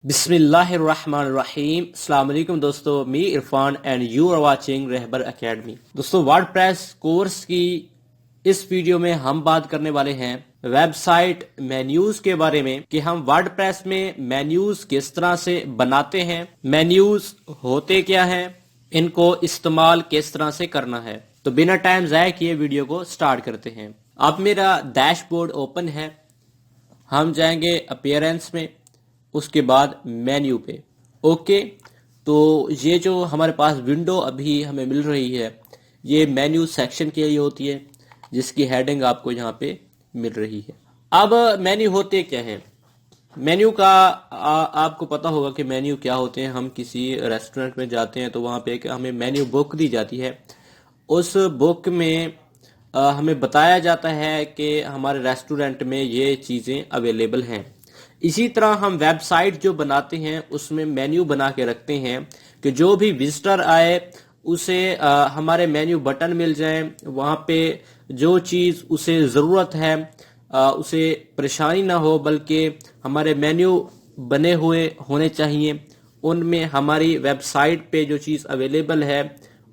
बिस्मिल्लाहिर्रहमानिर्रहीम। अस्सलाम वालेकुम दोस्तों, me Irfan and you are watching Rahbar academy. दोस्तों, वर्डप्रेस कोर्स की इस वीडियो में हम बात करने वाले हैं वेबसाइट मेन्यूज के बारे में कि हम वर्डप्रेस में मेन्यूज किस तरह से बनाते हैं, मेन्यूज होते क्या हैं, इनको इस्तेमाल किस तरह से करना है। तो बिना टाइम जाया किए वीडियो को स्टार्ट करते हैं। अब मेरा डैशबोर्ड ओपन है, हम जाएंगे अपीयरेंस में, उसके बाद मेन्यू पे। ओके, तो ये जो हमारे पास विंडो अभी हमें मिल रही है ये मेन्यू सेक्शन के लिए होती है, जिसकी हेडिंग आपको यहाँ पे मिल रही है। अब मेन्यू होते क्या हैं? मेन्यू का आपको पता होगा कि मेन्यू क्या होते हैं। हम किसी रेस्टोरेंट में जाते हैं तो वहाँ पे हमें मेन्यू बुक दी जाती है। उस बुक में हमें बताया जाता है कि हमारे रेस्टोरेंट में ये चीज़ें अवेलेबल हैं। इसी तरह हम वेबसाइट जो बनाते हैं उसमें मेन्यू बना के रखते हैं कि जो भी विजिटर आए उसे हमारे मेन्यू बटन मिल जाए, वहाँ पे जो चीज़ उसे ज़रूरत है उसे परेशानी ना हो, बल्कि हमारे मेन्यू बने हुए होने चाहिए। उनमें हमारी वेबसाइट पे जो चीज़ अवेलेबल है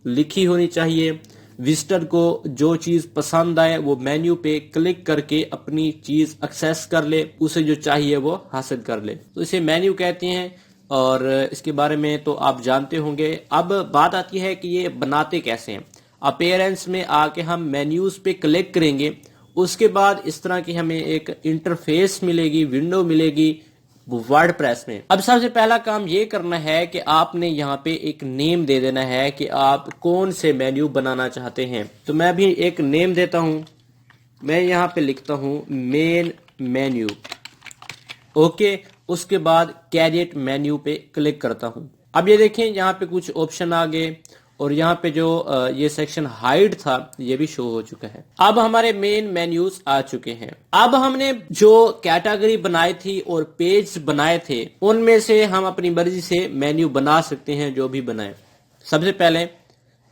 लिखी होनी चाहिए। विजिटर को जो चीज़ पसंद आए वो मेन्यू पे क्लिक करके अपनी चीज़ एक्सेस कर ले, उसे जो चाहिए वो हासिल कर ले। तो इसे मेन्यू कहते हैं और इसके बारे में तो आप जानते होंगे। अब बात आती है कि ये बनाते कैसे हैं। अपीयरेंस में आके हम मेन्यूज पे क्लिक करेंगे, उसके बाद इस तरह की हमें एक इंटरफेस मिलेगी, विंडो मिलेगी वर्डप्रेस में। अब सबसे पहला काम ये करना है कि आपने यहाँ पे एक नेम दे देना है कि आप कौन से मेन्यू बनाना चाहते हैं। तो मैं भी एक नेम देता हूँ, मैं यहाँ पे लिखता हूँ मेन मेन्यू। ओके, उसके बाद कैरेट मेन्यू पे क्लिक करता हूँ। अब ये देखें यहाँ पे कुछ ऑप्शन आ गए और यहाँ पे जो ये सेक्शन हाइड था ये भी शो हो चुका है। अब हमारे मेन मेन्यूज आ चुके हैं। अब हमने जो कैटेगरी बनाई थी और पेज बनाए थे उनमें से हम अपनी मर्जी से मेन्यू बना सकते हैं, जो भी बनाए। सबसे पहले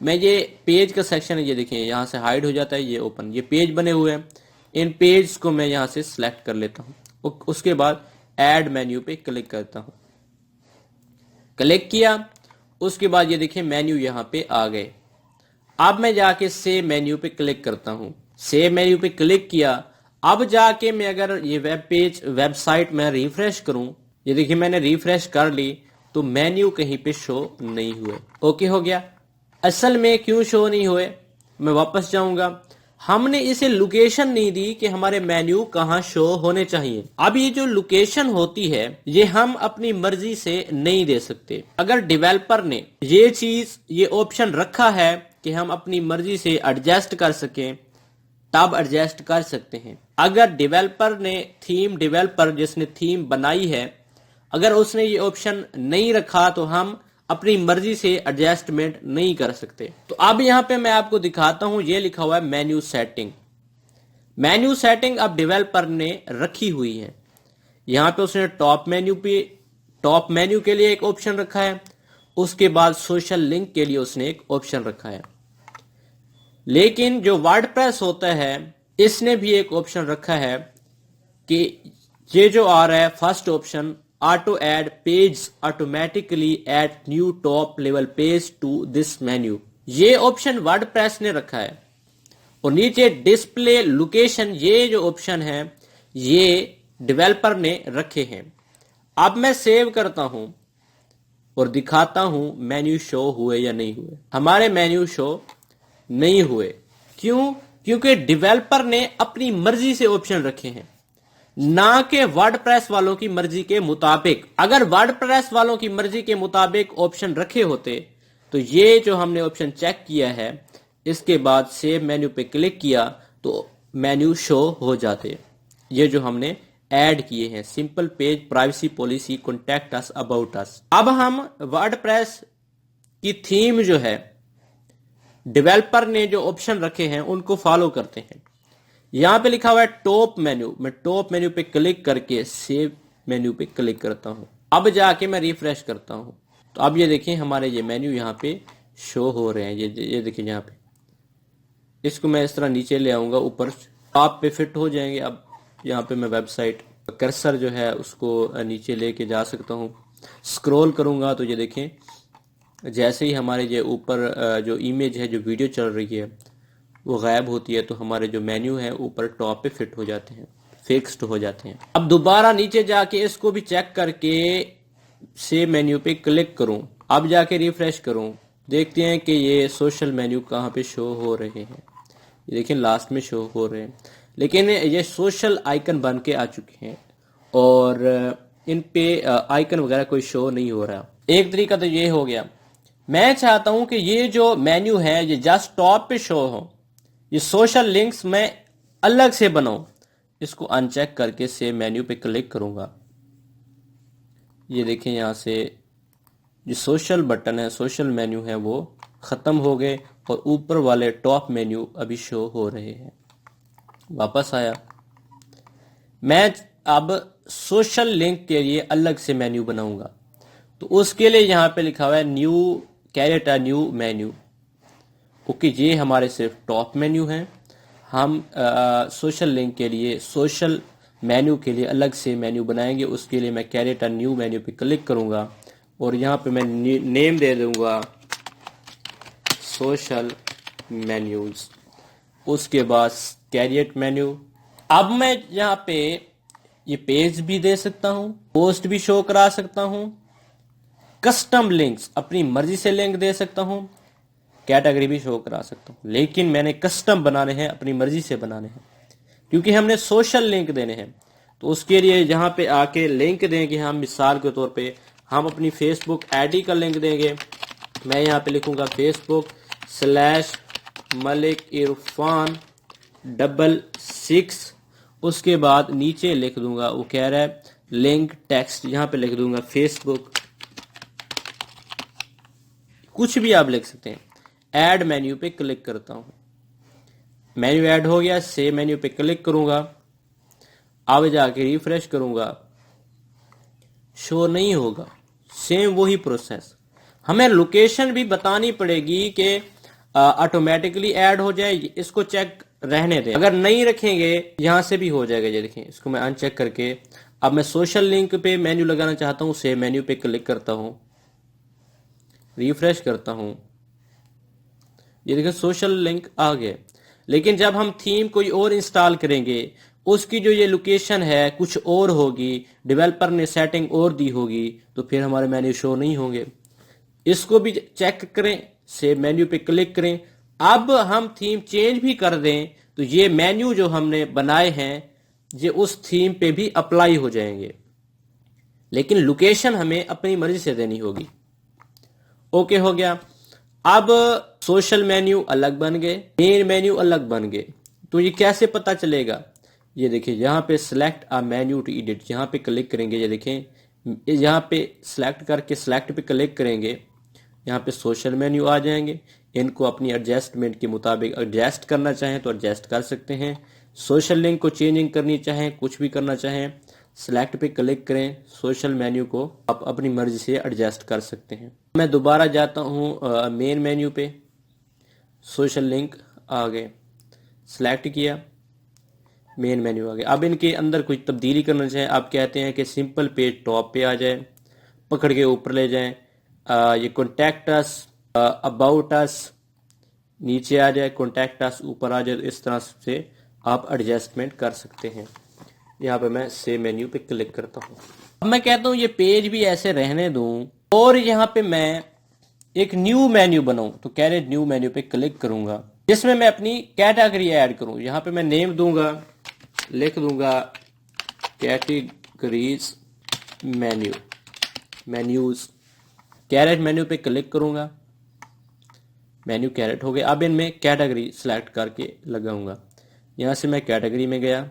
मैं ये पेज का सेक्शन है, ये देखिए यहाँ से हाइड हो जाता है, ये ओपन, ये पेज बने हुए हैं। इन पेज को मैं यहाँ से सिलेक्ट कर लेता हूँ। उसके बाद ऐड मेन्यू पे क्लिक करता हूँ। क्लिक किया, उसके बाद ये देखिए मेन्यू यहाँ पे आ गए। अब मैं जाके सेव मेन्यू पे क्लिक करता हूँ। सेव मेन्यू पे क्लिक किया। अब जाके मैं अगर ये वेब पेज वेबसाइट में रिफ्रेश करूं, ये देखिए मैंने रिफ्रेश कर ली तो मेन्यू कहीं पे शो नहीं हुए। ओके हो गया। असल में क्यों शो नहीं हुए, मैं वापस जाऊंगा। हमने इसे लोकेशन नहीं दी कि हमारे मेन्यू कहाँ शो होने चाहिए। अब ये जो लोकेशन होती है ये हम अपनी मर्जी से नहीं दे सकते। अगर डेवलपर ने ये चीज, ये ऑप्शन रखा है कि हम अपनी मर्जी से एडजस्ट कर सकें, तब एडजस्ट कर सकते हैं। अगर डेवलपर ने डेवलपर जिसने थीम बनाई है, अगर उसने ये ऑप्शन नहीं रखा तो हम अपनी मर्जी से एडजस्टमेंट नहीं कर सकते। तो अब यहाँ पे मैं आपको दिखाता हूं, ये लिखा हुआ है मेन्यू सेटिंग। मेन्यू सेटिंग अब डेवलपर ने रखी हुई है। यहाँ पे उसने टॉप मेन्यू के लिए एक ऑप्शन रखा है, उसके बाद सोशल लिंक के लिए उसने एक ऑप्शन रखा है। लेकिन जो वर्डप्रेस होता है इसने भी एक ऑप्शन रखा है कि ये जो आ रहा है first option, auto add page automatically add new top level page to this menu, ये ऑप्शन वर्डप्रेस ने रखा है। और नीचे डिस्प्ले लोकेशन, ये जो ऑप्शन है ये डेवलपर ने रखे हैं। अब मैं सेव करता हूं और दिखाता हूं मेन्यू शो हुए या नहीं हुए। हमारे मेन्यू शो नहीं हुए। क्यों? क्योंकि डेवलपर ने अपनी मर्जी से ऑप्शन रखे हैं, ना कि वर्डप्रेस वालों की मर्जी के मुताबिक। अगर वर्डप्रेस वालों की मर्जी के मुताबिक ऑप्शन रखे होते तो ये जो हमने ऑप्शन चेक किया है, इसके बाद सेव मेन्यू पे क्लिक किया तो मेन्यू शो हो जाते। ये जो हमने ऐड किए हैं, simple page, privacy policy, contact us, about us. अब हम वर्डप्रेस की थीम जो है डेवलपर ने जो ऑप्शन रखे हैं उनको फॉलो करते हैं। यहां पे लिखा हुआ है टॉप मेन्यू, मैं टॉप मेन्यू पे क्लिक करके सेव मेन्यू पे क्लिक करता हूं। अब जाके मैं रिफ्रेश करता हूं तो अब ये देखिए हमारे ये मेन्यू यहाँ पे शो हो रहे हैं। ये देखिए यहाँ पे, इसको मैं इस तरह नीचे ले आऊंगा, ऊपर टॉप पे फिट हो जाएंगे। अब यहाँ पे मैं वेबसाइट कर्सर जो है उसको नीचे लेके जा सकता हूँ। स्क्रॉल करूंगा तो ये देखें जैसे ही हमारे ये ऊपर जो इमेज है, जो वीडियो चल रही है वो गायब होती है तो हमारे जो मेन्यू है ऊपर टॉप पे फिट हो जाते हैं, फिक्स्ड हो जाते हैं। अब दोबारा नीचे जाके इसको भी चेक करके सेव मेन्यू पे क्लिक करूं, अब जाके रिफ्रेश करूं, देखते हैं कि ये सोशल मेन्यू कहाँ पे शो हो रहे हैं। ये देखें लास्ट में शो हो रहे हैं, लेकिन ये सोशल आइकन बन के आ चुके हैं और इन पे आइकन वगैरह कोई शो नहीं हो रहा। एक तरीका तो ये हो गया। मैं चाहता हूं कि ये जो मेन्यू है ये जस्ट टॉप पे शो हो, ये सोशल लिंक्स मैं अलग से बनाऊं। इसको अनचेक करके सेव मेन्यू पे क्लिक करूंगा। ये देखें यहां से जो सोशल बटन है, सोशल मेन्यू है वो खत्म हो गए और ऊपर वाले टॉप मेन्यू अभी शो हो रहे हैं। वापस आया, मैं अब सोशल लिंक के लिए अलग से मेन्यू बनाऊंगा तो उसके लिए यहां पे लिखा हुआ है new, create a new menu. Okay, ये हमारे सिर्फ टॉप मेन्यू हैं। हम सोशल लिंक के लिए, सोशल मेन्यू के लिए अलग से मेन्यू बनाएंगे। उसके लिए मैं कैरेट अ न्यू मेन्यू पे क्लिक करूंगा और यहाँ पे मैं नेम दे दूंगा सोशल मेन्यूज, उसके बाद कैरेट मेन्यू। अब मैं यहाँ पे ये पेज भी दे सकता हूँ, पोस्ट भी शो करा सकता हूँ, कस्टम लिंक्स अपनी मर्जी से लिंक दे सकता हूँ, कैटेगरी भी शो करा सकता हूँ। लेकिन मैंने कस्टम बनाने हैं, अपनी मर्जी से बनाने हैं, क्योंकि हमने सोशल लिंक देने हैं। तो उसके लिए यहाँ पे आके लिंक देंगे हम। मिसाल के तौर पे हम अपनी फेसबुक आईडी का लिंक देंगे। मैं यहाँ पे लिखूंगा Facebook/मलिक इरफान 66। उसके बाद नीचे लिख दूंगा, वो कह रहा है लिंक टेक्स्ट, यहाँ पे लिख दूंगा फेसबुक, कुछ भी आप लिख सकते हैं। ऐड मेन्यू पे क्लिक करता हूं, मेन्यू ऐड हो गया। सेव मेन्यू पे क्लिक करूंगा, अब जाके रिफ्रेश करूंगा, शो नहीं होगा। सेम वही प्रोसेस, हमें लोकेशन भी बतानी पड़ेगी कि ऑटोमेटिकली ऐड हो जाए। इसको चेक रहने दें, अगर नहीं रखेंगे यहां से भी हो जाएगा। ये देखें, इसको मैं अनचेक करके अब मैं सोशल लिंक पे मेन्यू लगाना चाहता हूं। सेव मेन्यू पे क्लिक करता हूं, रिफ्रेश करता हूं, ये देखिए सोशल लिंक आ गए। लेकिन जब हम थीम कोई और इंस्टॉल करेंगे, उसकी जो ये लोकेशन है कुछ और होगी, डेवलपर ने सेटिंग और दी होगी, तो फिर हमारे मेन्यू शो नहीं होंगे। इसको भी चेक करें, सेव मेन्यू पे क्लिक करें। अब हम थीम चेंज भी कर दें तो ये मेन्यू जो हमने बनाए हैं ये उस थीम पे भी अप्लाई हो जाएंगे, लेकिन लोकेशन हमें अपनी मर्जी से देनी होगी। ओके, हो गया। अब सोशल मेन्यू अलग बन गए, मेन मेन्यू अलग बन गए। तो ये कैसे पता चलेगा? ये देखिए यहाँ पे select a menu to edit, यहाँ पे क्लिक करेंगे। ये देखें यहाँ पे सिलेक्ट करके सिलेक्ट पे क्लिक करेंगे, यहाँ पे सोशल मेन्यू आ जाएंगे। इनको अपनी एडजस्टमेंट के मुताबिक एडजस्ट करना चाहें तो एडजस्ट कर सकते हैं। सोशल लिंक को चेंजिंग करनी चाहें, कुछ भी करना चाहें, सिलेक्ट पे क्लिक करें। सोशल मेन्यू को आप अपनी मर्जी से एडजस्ट कर सकते हैं। मैं दोबारा जाता हूँ मेन मेन्यू पे, सोशल लिंक आ गए, सिलेक्ट किया, मेन मेन्यू आ गया। अब इनके अंदर कुछ तब्दीली करना चाहें, आप कहते हैं कि सिंपल पेज टॉप पे आ जाए, पकड़ के ऊपर ले जाएं, ये कॉन्टैक्ट अस, अबाउट अस नीचे आ जाए, कॉन्टैक्ट अस ऊपर आ जाए। इस तरह से आप एडजस्टमेंट कर सकते हैं। यहाँ पे मैं सेव मेन्यू पे क्लिक करता हूँ। अब मैं कहता हूँ ये पेज भी ऐसे रहने दूं और यहाँ पे मैं एक न्यू मेन्यू बनाऊं, तो कैरेट न्यू मेन्यू पे क्लिक करूंगा, जिसमें मैं अपनी कैटेगरी ऐड करूं। यहाँ पे मैं नेम दूंगा, लिख दूंगा categories menu, menus. Create menu पे क्लिक करूंगा, मेन्यू कैरेट हो गया। अब इनमें कैटेगरी सिलेक्ट करके लगाऊंगा। यहाँ से मैं कैटेगरी में गया,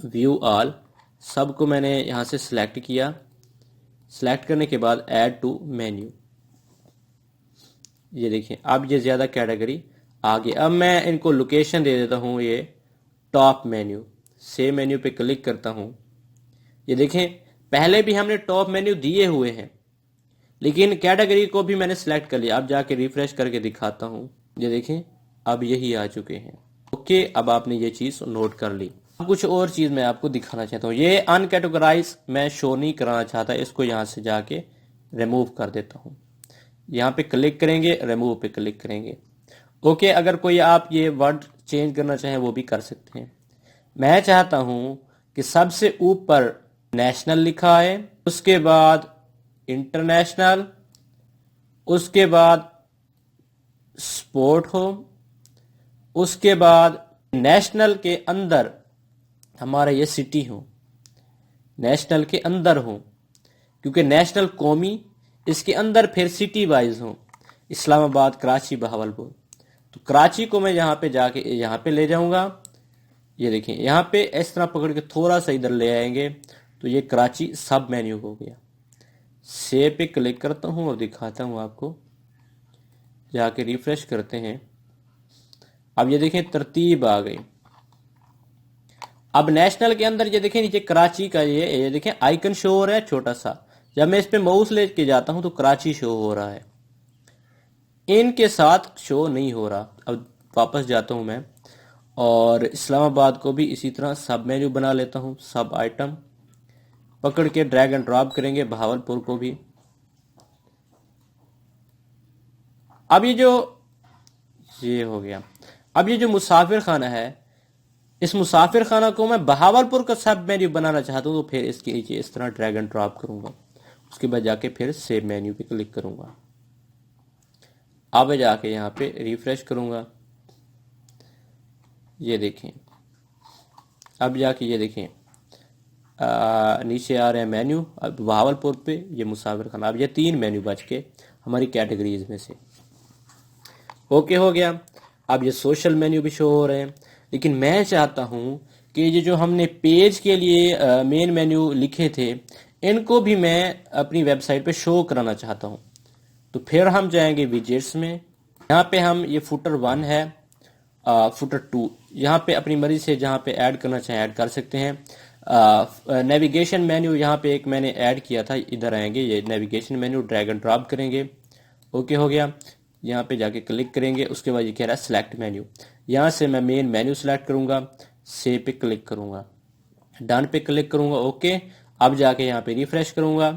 व्यू ऑल, सबको मैंने यहाँ से सिलेक्ट किया। सिलेक्ट करने के बाद ऐड टू मेन्यू, ये देखिए अब ये ज़्यादा कैटेगरी आ गई। अब मैं इनको लोकेशन दे देता हूँ, ये टॉप मेन्यू। सेव मेन्यू पे क्लिक करता हूँ। ये देखें पहले भी हमने टॉप मेन्यू दिए हुए हैं, लेकिन कैटेगरी को भी मैंने सिलेक्ट कर लिया। अब जाके रिफ्रेश करके दिखाता हूँ, ये देखें अब यही आ चुके हैं। ओके, अब आपने ये चीज़ नोट कर ली। कुछ और चीज मैं आपको दिखाना चाहता हूँ। ये अनकैटेगराइज मैं शो नहीं कराना चाहता, इसको यहाँ से जाके रिमूव कर देता हूँ। यहाँ पे क्लिक करेंगे, रिमूव पे क्लिक करेंगे। ओके, अगर कोई आप ये वर्ड चेंज करना चाहें वो भी कर सकते हैं। मैं चाहता हूं कि सबसे ऊपर नेशनल लिखा है, उसके बाद इंटरनेशनल, उसके बाद स्पोर्ट हो, उसके बाद नेशनल के अंदर हमारा ये सिटी हो, नेशनल के अंदर हो, क्योंकि नेशनल कौमी, इसके अंदर फिर सिटी वाइज हो, इस्लामाबाद, कराची, बहावलपुर। तो कराची को मैं यहाँ पे जाके यहाँ पे ले जाऊंगा। ये देखिए यहाँ पे इस तरह पकड़ के थोड़ा सा इधर ले आएंगे तो ये कराची सब मेन्यू हो गया। सेव पे क्लिक करता हूँ और दिखाता हूँ आपको, जाके रिफ्रेश करते हैं। अब ये देखें तरतीब आ गई। अब नेशनल के अंदर ये देखें नीचे कराची का ये देखें आइकन शो हो रहा है छोटा सा। जब मैं इस पे माउस लेके जाता हूं तो कराची शो हो रहा है, इनके साथ शो नहीं हो रहा। अब वापस जाता हूं मैं और इस्लामाबाद को भी इसी तरह सब मेन्यू बना लेता हूं, सब आइटम पकड़ के ड्रैग एंड ड्रॉप करेंगे, बहावलपुर को भी। अब ये हो गया। अब ये जो मुसाफिर खाना है, इस मुसाफिर खाना को मैं बहावलपुर का सब मेन्यू बनाना चाहता हूं, तो फिर इसके नीचे इस तरह ड्रैग एंड ड्रॉप करूंगा। उसके बाद जाके फिर सेव मेन्यू पे क्लिक करूंगा। अब जाके यहाँ पे रिफ्रेश करूंगा। ये देखें, अब जाके ये देखें नीचे आ रहे हैं मेन्यू। अब बहावलपुर पे ये मुसाफिर खाना। अब ये 3 मेन्यू बच के हमारी कैटेगरीज में से। ओके हो गया। अब ये सोशल मेन्यू भी शो हो रहे हैं, लेकिन मैं चाहता हूं कि ये जो हमने पेज के लिए मेन मेन्यू लिखे थे, इनको भी मैं अपनी वेबसाइट पे शो कराना चाहता हूं। तो फिर हम जाएंगे विजेट्स में। यहाँ पे हम ये फुटर 1 है, फुटर 2, यहाँ पे अपनी मर्जी से जहाँ पे ऐड करना चाहें ऐड कर सकते हैं। नेविगेशन मेन्यू यहाँ पे एक मैंने ऐड किया था, इधर आएंगे, ये navigation menu drag and drop करेंगे। ओके हो गया। यहाँ पे जाके क्लिक करेंगे, उसके बाद ये कह रहा है सिलेक्ट मेन्यू। यहाँ से मैं मेन मेन्यू सिलेक्ट करूंगा, सेव पे क्लिक करूंगा, डन पे क्लिक करूंगा। ओके, अब जाके यहाँ पे रिफ्रेश करूंगा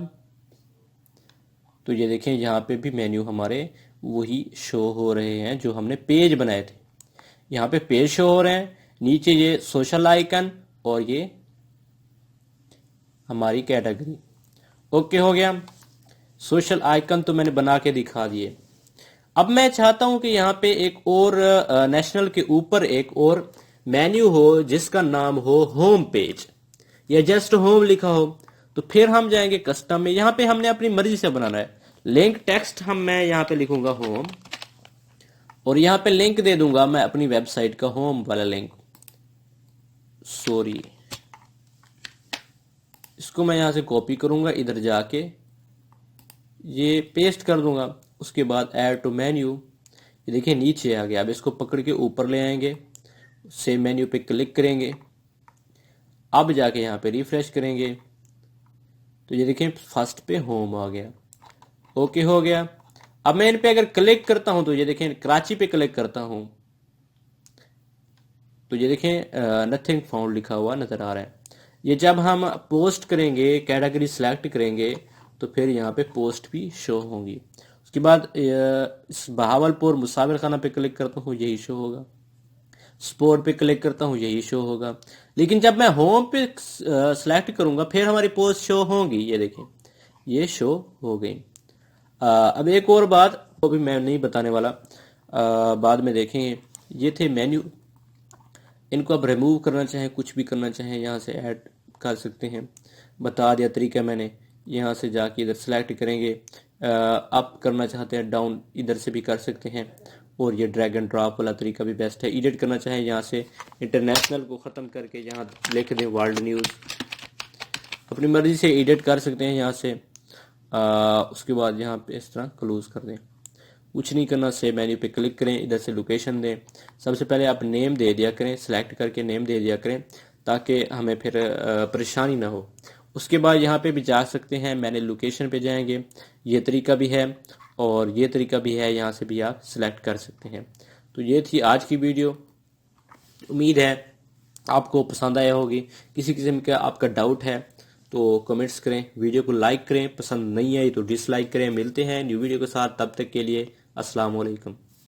तो ये देखें यहाँ पे भी मेन्यू हमारे वही शो हो रहे हैं जो हमने पेज बनाए थे। यहाँ पे पेज शो हो रहे हैं, नीचे ये सोशल आइकन और ये हमारी कैटेगरी। ओके हो गया। सोशल आइकन तो मैंने बना के दिखा दिए। अब मैं चाहता हूं कि यहाँ पे एक और नेशनल के ऊपर एक और मेन्यू हो जिसका नाम हो होम पेज या जस्ट होम लिखा हो। तो फिर हम जाएंगे कस्टम में, यहाँ पे हमने अपनी मर्जी से बनाना है। लिंक टेक्स्ट मैं यहाँ पे लिखूंगा होम, और यहाँ पे लिंक दे दूंगा मैं अपनी वेबसाइट का होम वाला लिंक। सॉरी, इसको मैं यहाँ से कॉपी करूंगा, इधर जाके ये पेस्ट कर दूंगा। उसके बाद ऐड टू मेन्यू, ये देखिए नीचे आ गया। अब इसको पकड़ के ऊपर ले आएंगे, सेम मेन्यू पे क्लिक करेंगे। अब जाके यहाँ पे रिफ्रेश करेंगे तो ये देखिए फर्स्ट पे होम आ गया। ओके हो गया। अब मैं इन पे अगर क्लिक करता हूं तो ये देखें कराची पे क्लिक करता हूं तो ये देखें नथिंग फाउंड लिखा हुआ नजर आ रहा है। ये जब हम पोस्ट करेंगे, कैटेगरी सिलेक्ट करेंगे तो फिर यहाँ पे पोस्ट भी शो होंगी। उसके बाद इस बहावलपुर मुसाफिर खाना पे क्लिक करता हूँ, यही शो होगा। स्पोर्ट पे क्लिक करता हूँ, यही शो होगा। लेकिन जब मैं होम पे सिलेक्ट करूंगा फिर हमारी पोस्ट शो होंगी। ये देखें ये शो हो गई। अब एक और बात वो भी मैं नहीं बताने वाला, बाद में देखेंगे। ये थे मेन्यू, इनको अब रिमूव करना चाहें, कुछ भी करना चाहें यहाँ से ऐड कर सकते हैं। बता दिया तरीका मैंने। यहाँ से जाके इधर सेलेक्ट करेंगे, अप करना चाहते हैं डाउन इधर से भी कर सकते हैं, और ये ड्रैग एंड ड्रॉप वाला तरीका भी बेस्ट है। एडिट करना चाहें यहाँ से इंटरनेशनल को ख़त्म करके यहाँ लिख दें वर्ल्ड न्यूज़, अपनी मर्जी से एडिट कर सकते हैं यहाँ से। उसके बाद यहाँ पे इस तरह क्लोज कर दें, कुछ नहीं करना। सेव मेन्यू पे क्लिक करें, इधर से लोकेशन दें। सबसे पहले आप नेम दे दिया करें, सेलेक्ट करके नेम दे दिया करें ताकि हमें फिर परेशानी ना हो। उसके बाद यहाँ पे भी जा सकते हैं, मैंने लोकेशन पे जाएंगे, ये तरीका भी है और ये तरीका भी है, यहाँ से भी आप सिलेक्ट कर सकते हैं। तो ये थी आज की वीडियो। उम्मीद है आपको पसंद आया होगी। किसी किस्म का आपका डाउट है तो कमेंट्स करें, वीडियो को लाइक करें, पसंद नहीं आई तो डिसलाइक करें। मिलते हैं न्यू वीडियो के साथ, तब तक के लिए अस्सलाम वालेकुम।